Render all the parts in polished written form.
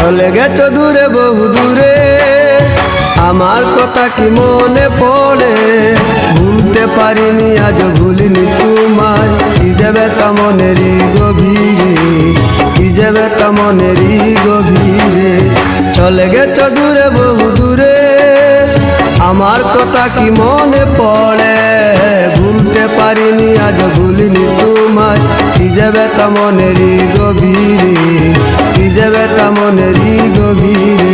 চলে গেছো দূরে বহু দূরে, আমার কথা কি মনে পড়ে? ভুলতে পারিনি আজ ভুলিনি তোমায়, কি যাবে তা মনেরই গভীরে, কি যাবে তা মনেরই গভীরে। চলে গেছো দূরে বহু দূরে, আমার কথা কি মনে পড়ে? ভুলতে পারিনি আজ ভুলিনি তোমায়, কি যাবে তা মনেরই গভীরে, কি যাবে তা মনেরই গভীরে,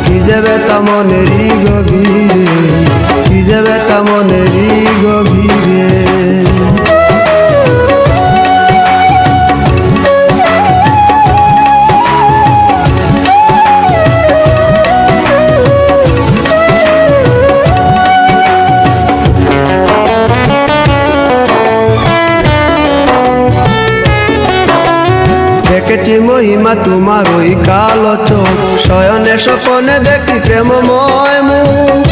কি যাবে তা মনেরই গভীরে, কি যাবে তা মনেরই গভীরে। দেখেছি মহিমা তোমার ওই কালো চোখ, শয়নে স্বপনে দেখি প্রেমময় মুখ।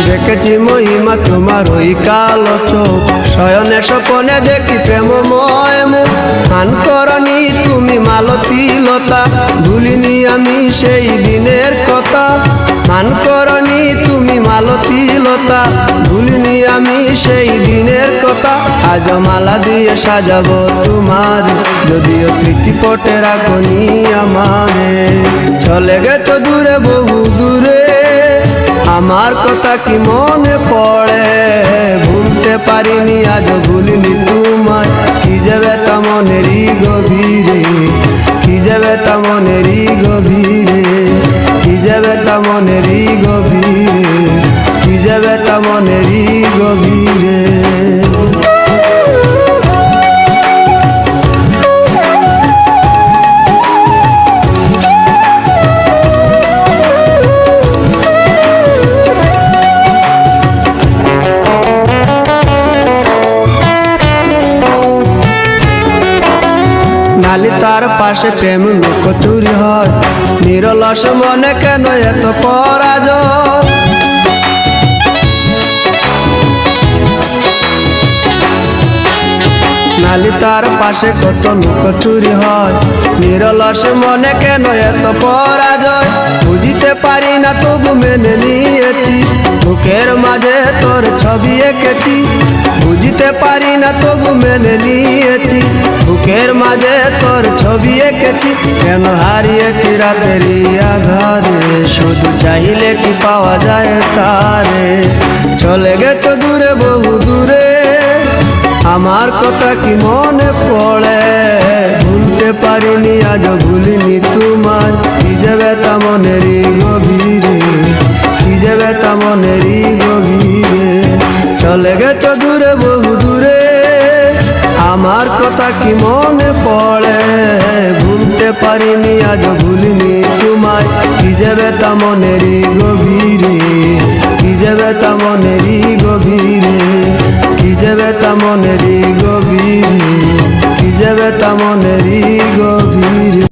দেখেছি মহিমা তোমার ওই কালো চোখ, শয়নে স্বপনে দেখি প্রেমময় মুখ। হান করনি তুমি মালতী লতা, ভুলিনি আমি সেই দিনের কথা। মান করনি তুমি মালতী লতা, ভুলিনি আমি সেই দিনের কথা। আজ মালা দিয়ে সাজাবো তোমার, যদিও স্মৃতিপটে রাখনি আমারে। চলে গেছো দূরে বহু দূরে, আমার কথা কি মনে পড়ে? ভুলতে পারিনি আজ ভুলিনি তোমায়, কি যাবে তা মনেরই গভীরে, কি যাবে তা মনেরই গভীরে, কি যাবে তা মনেরই গভীরে, কি যাবে তা মনেরই গভীরে। নালি তার পাশে প্রেম লুকোচুরি হয়, নিরলস মনে কেন এত পরাজয়? নালি তার পাশে কত লুকোচুরি হয়, নিরলস মনে কেন এত পরাজয়? বুঝিতে পারি না তবু মেনে নিয়েছি, বুকের মাঝে তোর ছবি এঁকেছি। বুঝিতে পারি না তবু মেনে নিয়েছি, বুকের মাঝে তোর ছবি এঁকেছি। কেন হারিয়েছি রাতেরই আধারে, শুধু চাইলে কি পাওয়া যায় তারে? চলে গেছো দূরে বহু দূরে, আমার কথা কি মনে পড়ে? ভুলতে পারিনি আজ ভুলিনি তোমায়, কি যাবে তা মনেরই গভীরে, কি যাবে তা মনেরই গভীরে। চলে গেছো দূরে বহু দূরে, আমার কথা কি মনে পড়ে? ভুলতে পারিনি আজ ভুলিনি তোমায়, কি যাবে তা মনেরই গভীরে, কি যাবে তা মনেরই গভীরে, কি যাবে তা মনেরই গভীরে, কি যাবে তা মনেরই গভীরে।